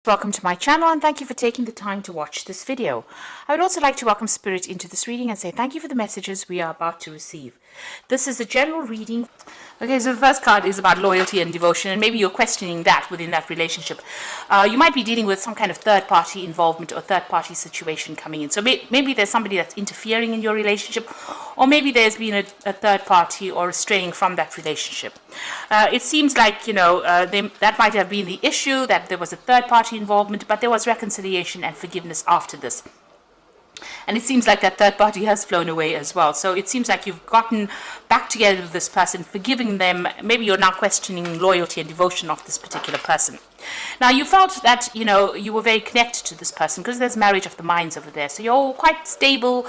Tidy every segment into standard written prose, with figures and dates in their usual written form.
Welcome to my channel and thank you for taking the time to watch this video. I would also like to welcome Spirit into this reading and say thank you for the messages we are about to receive. This is a general reading. Okay, so the first card is about loyalty and devotion, and maybe you're questioning that within that relationship. You might be dealing with some kind of third-party involvement or third-party situation coming in. So maybe there's somebody that's interfering in your relationship, or maybe there's been a third party or straying from that relationship. It seems like, that might have been the issue, that there was a third-party involvement, but there was reconciliation and forgiveness after this. And it seems like that third party has flown away as well. So it seems like you've gotten back together with this person, forgiving them. Maybe you're now questioning loyalty and devotion of this particular person. Now, you felt that, you were very connected to this person because there's marriage of the minds over there. So you're quite stable,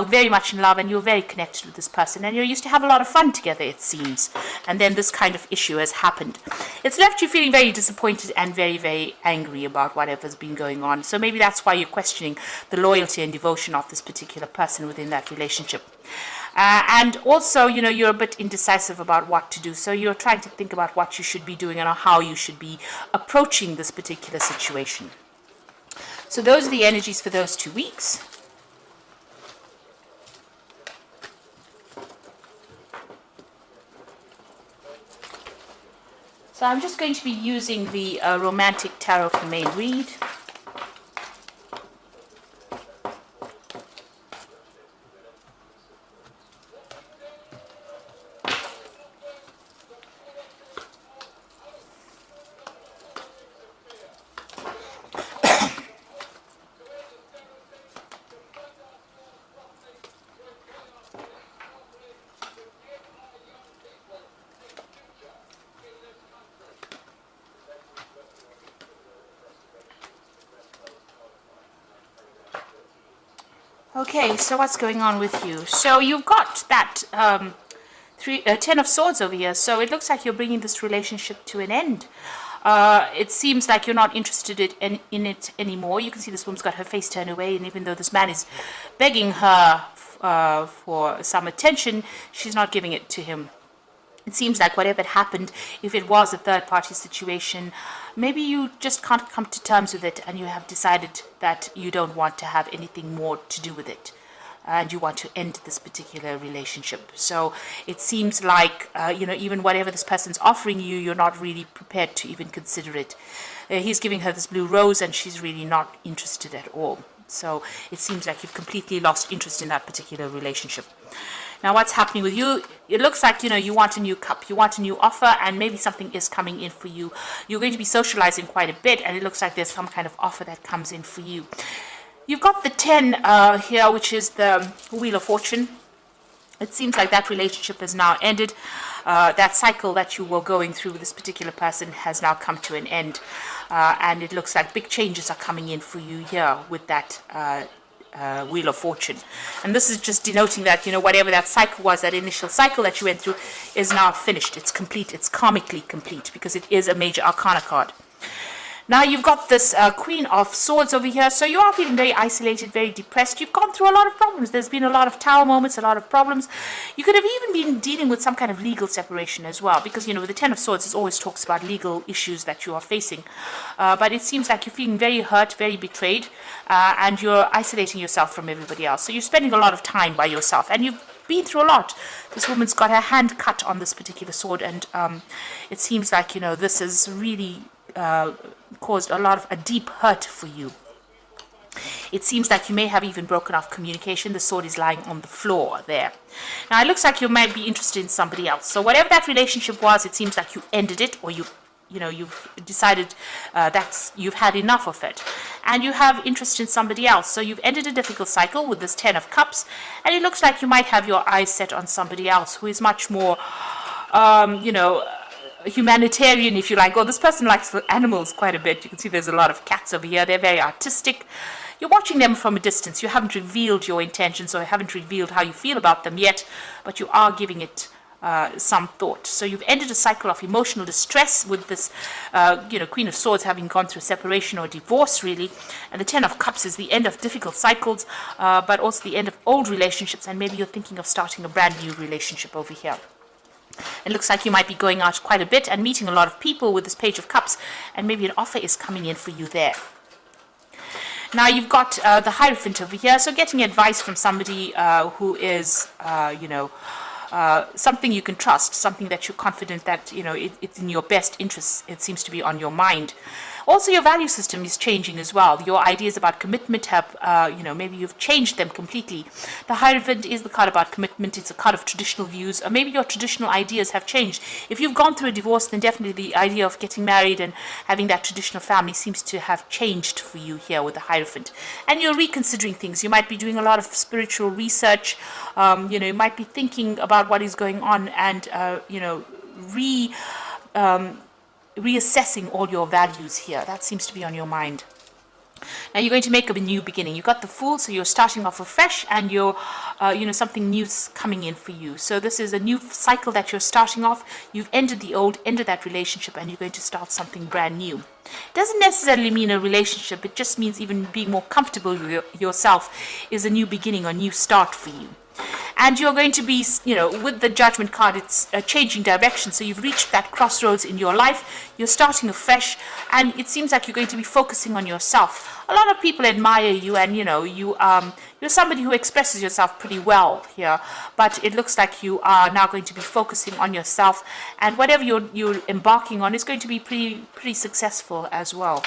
very much in love, and you're very connected with this person. And you used to have a lot of fun together, it seems. And then this kind of issue has happened. It's left you feeling very disappointed and very, very angry about whatever's been going on. So maybe that's why you're questioning the loyalty and devotion of this particular person within that relationship. And also, you're a bit indecisive about what to do. So you're trying to think about what you should be doing and how you should be approaching this particular situation. So those are the energies for those 2 weeks. So I'm just going to be using the Romantic Tarot for main read. Okay, so what's going on with you? So you've got that 10 of Swords over here. So it looks like you're bringing this relationship to an end. It seems like you're not interested in it anymore. You can see this woman's got her face turned away, and even though this man is begging her for some attention, she's not giving it to him. It seems like whatever happened, if it was a third-party situation, maybe you just can't come to terms with it and you have decided that you don't want to have anything more to do with it. And you want to end this particular relationship. So it seems like, even whatever this person's offering you, you're not really prepared to even consider it. He's giving her this blue rose and she's really not interested at all. So it seems like you've completely lost interest in that particular relationship. Now, what's happening with you? It looks like, you want a new cup. You want a new offer, and maybe something is coming in for you. You're going to be socializing quite a bit, and it looks like there's some kind of offer that comes in for you. You've got the 10 here, which is the Wheel of Fortune. It seems like that relationship has now ended. That cycle that you were going through with this particular person has now come to an end. And it looks like big changes are coming in for you here with that Wheel of Fortune. And this is just denoting that, whatever that cycle was, that initial cycle that you went through is now finished. It's complete. It's karmically complete because it is a major arcana card. Now you've got this Queen of Swords over here. So you are feeling very isolated, very depressed. You've gone through a lot of problems. There's been a lot of tower moments, a lot of problems. You could have even been dealing with some kind of legal separation as well. Because, the 10 of Swords always talks about legal issues that you are facing. But it seems like you're feeling very hurt, very betrayed. And you're isolating yourself from everybody else. So you're spending a lot of time by yourself. And you've been through a lot. This woman's got her hand cut on this particular sword. And it seems like, this is really caused a deep hurt for you. It seems like you may have even broken off communication. The sword is lying on the floor there. Now it looks like you might be interested in somebody else. So whatever that relationship was, it seems like you ended it, or you've decided that you've had enough of it, and you have interest in somebody else. So you've ended a difficult cycle with this 10 of Cups, and it looks like you might have your eyes set on somebody else who is much more humanitarian, if you like. Oh, this person likes animals quite a bit. You can see there's a lot of cats over here. They're very artistic. You're watching them from a distance. You haven't revealed your intentions, or haven't revealed how you feel about them yet, but you are giving it some thought. So you've ended a cycle of emotional distress with this Queen of Swords having gone through separation or divorce, really. And the 10 of Cups is the end of difficult cycles, but also the end of old relationships, and maybe you're thinking of starting a brand new relationship over here. It looks like you might be going out quite a bit and meeting a lot of people with this Page of Cups, and maybe an offer is coming in for you there. Now you've got the Hierophant over here, so getting advice from somebody who is, something you can trust, something that you're confident that, it's in your best interests. It seems to be on your mind. Also, your value system is changing as well. Your ideas about commitment have, maybe you've changed them completely. The Hierophant is the card about commitment. It's a card of traditional views, or maybe your traditional ideas have changed. If you've gone through a divorce, then definitely the idea of getting married and having that traditional family seems to have changed for you here with the Hierophant. And you're reconsidering things. You might be doing a lot of spiritual research. You might be thinking about what is going on and, reassessing all your values here. That seems to be on your mind. Now you're going to make a new beginning. You've got the Fool, so you're starting off afresh, and you're, something new's coming in for you. So this is a new cycle that you're starting off. You've ended the old, ended that relationship, and you're going to start something brand new. It doesn't necessarily mean a relationship. It just means even being more comfortable with yourself is a new beginning or new start for you. And you're going to be, with the Judgment card, it's a changing direction. So you've reached that crossroads in your life. You're starting afresh, and it seems like you're going to be focusing on yourself. A lot of people admire you, and you're somebody who expresses yourself pretty well here. But it looks like you are now going to be focusing on yourself, and whatever you're embarking on is going to be pretty successful as well.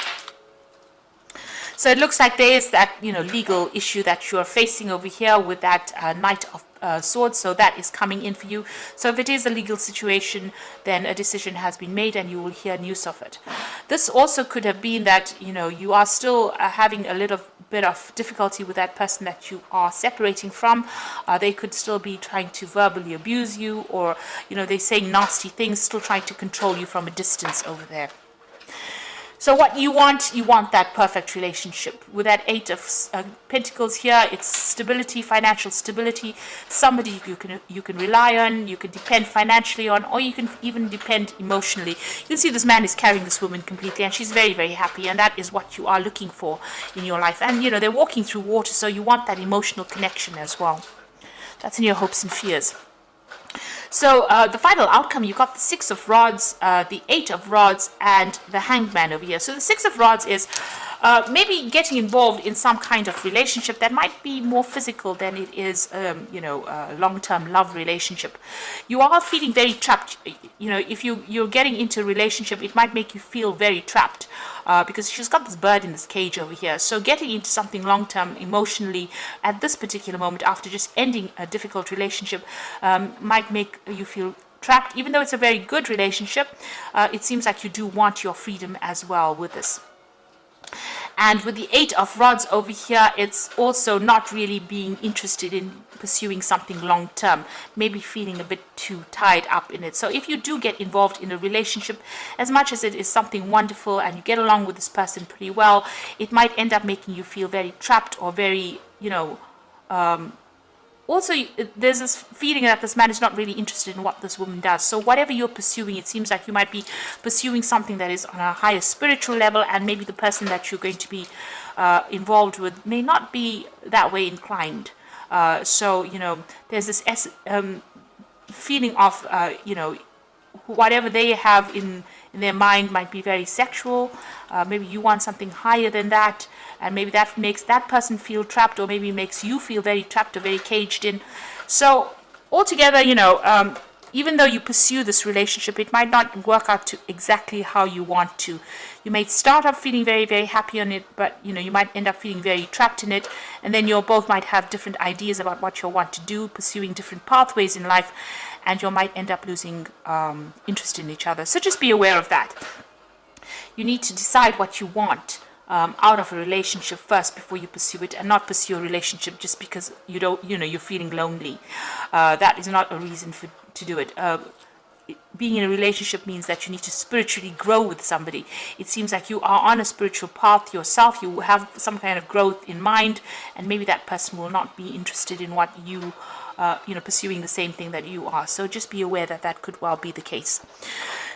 So it looks like there is that, legal issue that you're facing over here with that Knight of Swords. So that is coming in for you. So if it is a legal situation, then a decision has been made and you will hear news of it. This also could have been that, you are still having a little bit of difficulty with that person that you are separating from. They could still be trying to verbally abuse you, or, they're saying nasty things, still trying to control you from a distance over there. So what you want that perfect relationship. With that Eight of Pentacles here, it's stability, financial stability, somebody you can rely on, you can depend financially on, or you can even depend emotionally. You can see this man is carrying this woman completely, and she's very, very happy, and that is what you are looking for in your life. And, they're walking through water, so you want that emotional connection as well. That's in your hopes and fears. So the final outcome, you got the Six of Rods, the Eight of Rods, and the Hanged Man over here. So the Six of Rods is maybe getting involved in some kind of relationship that might be more physical than it is, a long-term love relationship. You are feeling very trapped. If you're getting into a relationship, it might make you feel very trapped because she's got this bird in this cage over here. So getting into something long-term emotionally at this particular moment, after just ending a difficult relationship, might make you feel trapped. Even though it's a very good relationship, it seems like you do want your freedom as well with this. And with the Eight of Rods over here, it's also not really being interested in pursuing something long-term, maybe feeling a bit too tied up in it. So if you do get involved in a relationship, as much as it is something wonderful and you get along with this person pretty well, it might end up making you feel very trapped or very, also, there's this feeling that this man is not really interested in what this woman does. So whatever you're pursuing, it seems like you might be pursuing something that is on a higher spiritual level, and maybe the person that you're going to be involved with may not be that way inclined. So, there's this feeling of, whatever they have in their mind might be very sexual. Maybe you want something higher than that, and maybe that makes that person feel trapped, or maybe makes you feel very trapped or very caged in. So altogether, even though you pursue this relationship, it might not work out to exactly how you want to. You may start up feeling very, very happy on it, but you might end up feeling very trapped in it, and then you both might have different ideas about what you want to do, pursuing different pathways in life, and you might end up losing interest in each other. So just be aware of that. You need to decide what you want out of a relationship first before you pursue it, and not pursue a relationship just because you're feeling lonely. That is not a reason to do it. Being in a relationship means that you need to spiritually grow with somebody. It seems like you are on a spiritual path yourself. You have some kind of growth in mind, and maybe that person will not be interested in what you pursuing the same thing that you are. So just be aware that that could well be the case.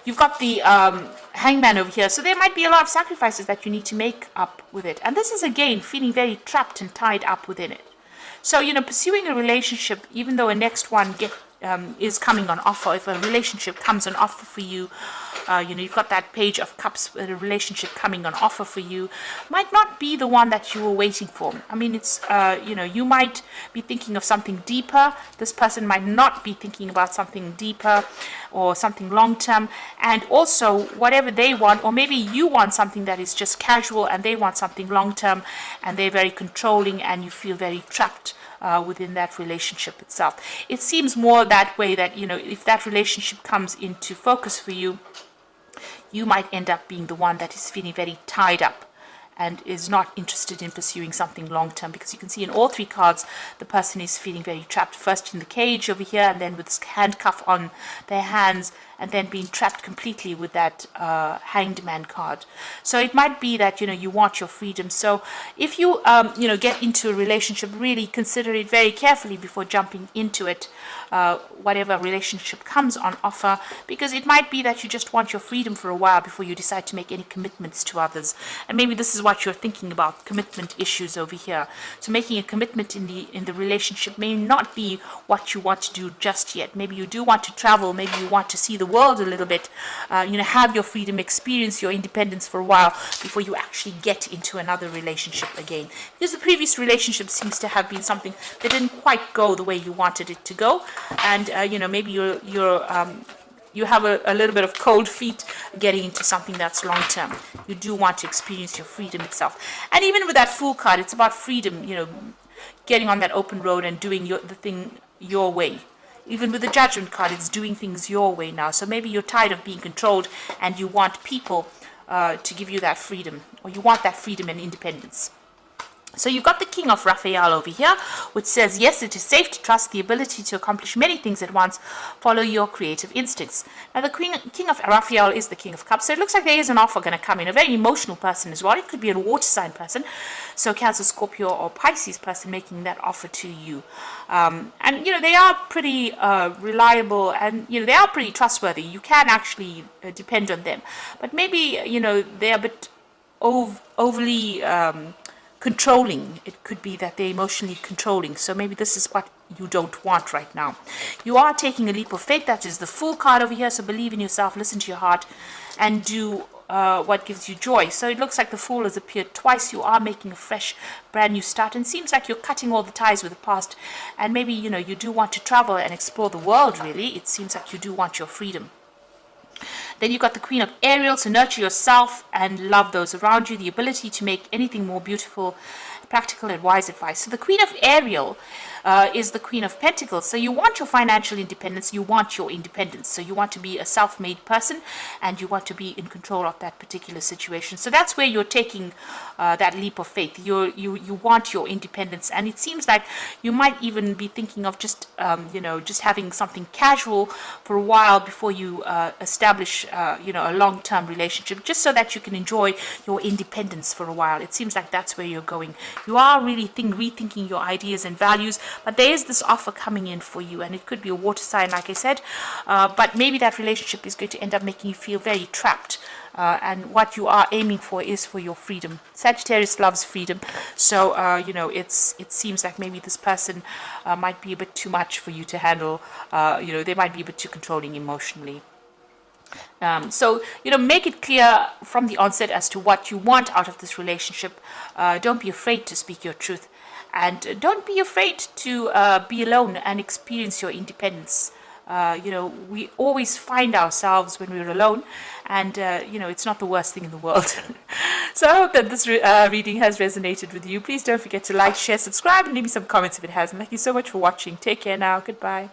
You've got the Hangman over here. So there might be a lot of sacrifices that you need to make up with it. And this is, again, feeling very trapped and tied up within it. So, pursuing a relationship, even though a next one is coming on offer, if a relationship comes on offer for you, you've got that Page of Cups, a relationship coming on offer for you, might not be the one that you were waiting for. I mean, it's, you might be thinking of something deeper. This person might not be thinking about something deeper or something long-term. And also, whatever they want, or maybe you want something that is just casual and they want something long-term, and they're very controlling and you feel very trapped within that relationship itself. It seems more that way, that, if that relationship comes into focus for you, you might end up being the one that is feeling very tied up and is not interested in pursuing something long-term, because you can see in all three cards the person is feeling very trapped, first in the cage over here, and then with this handcuff on their hands, and then being trapped completely with that Hanged Man card. So it might be that you want your freedom. So if you get into a relationship, really consider it very carefully before jumping into it, whatever relationship comes on offer, because it might be that you just want your freedom for a while before you decide to make any commitments to others. And maybe this is what you're thinking about, commitment issues over here. So making a commitment in the relationship may not be what you want to do just yet. Maybe you do want to travel, maybe you want to see the world a little bit, have your freedom, experience your independence for a while before you actually get into another relationship again. Because the previous relationship seems to have been something that didn't quite go the way you wanted it to go, and maybe you have a little bit of cold feet getting into something that's long term. You do want to experience your freedom itself. And even with that Fool card, it's about freedom, getting on that open road and doing the thing your way. Even with the Judgment card, it's doing things your way now. So maybe you're tired of being controlled and you want people to give you that freedom, or you want that freedom and independence. So you've got the King of Raphael over here, which says, yes, it is safe to trust the ability to accomplish many things at once. Follow your creative instincts. Now, the King of Raphael is the King of Cups, so it looks like there is an offer going to come in. A very emotional person as well. It could be a water sign person, so Cancer, Scorpio, or Pisces person making that offer to you. And, they are pretty reliable, and, they are pretty trustworthy. You can actually depend on them. But maybe, they're a bit overly controlling. It could be that they're emotionally controlling. So maybe this is what you don't want right now. You are taking a leap of faith. That is the Fool card over here. So believe in yourself, listen to your heart, and do what gives you joy. So it looks like the Fool has appeared twice. You are making a fresh, brand new start, and it seems like you're cutting all the ties with the past. And maybe, you do want to travel and explore the world, really. It seems like you do want your freedom. Then you've got the Queen of Aries, so nurture yourself and love those around you, the ability to make anything more beautiful, practical and wise advice. So the Queen of Aries is the Queen of Pentacles. So you want your financial independence, you want your independence. So you want to be a self-made person and you want to be in control of that particular situation. So that's where you're taking that leap of faith. You want your independence, and it seems like you might even be thinking of just having something casual for a while before you establish a long-term relationship, just so that you can enjoy your independence for a while. It seems like that's where you're going. You are really rethinking your ideas and values, but there is this offer coming in for you, and it could be a water sign, like I said, but maybe that relationship is going to end up making you feel very trapped, and what you are aiming for is for your freedom. Sagittarius loves freedom, so it seems like maybe this person might be a bit too much for you to handle. They might be a bit too controlling emotionally. So make it clear from the onset as to what you want out of this relationship. Don't be afraid to speak your truth, and don't be afraid to be alone and experience your independence. We always find ourselves when we're alone, and it's not the worst thing in the world. So I hope that this reading has resonated with you. Please don't forget to like, share, subscribe, and leave me some comments if it hasn't. Thank you so much for watching. Take care now. Goodbye.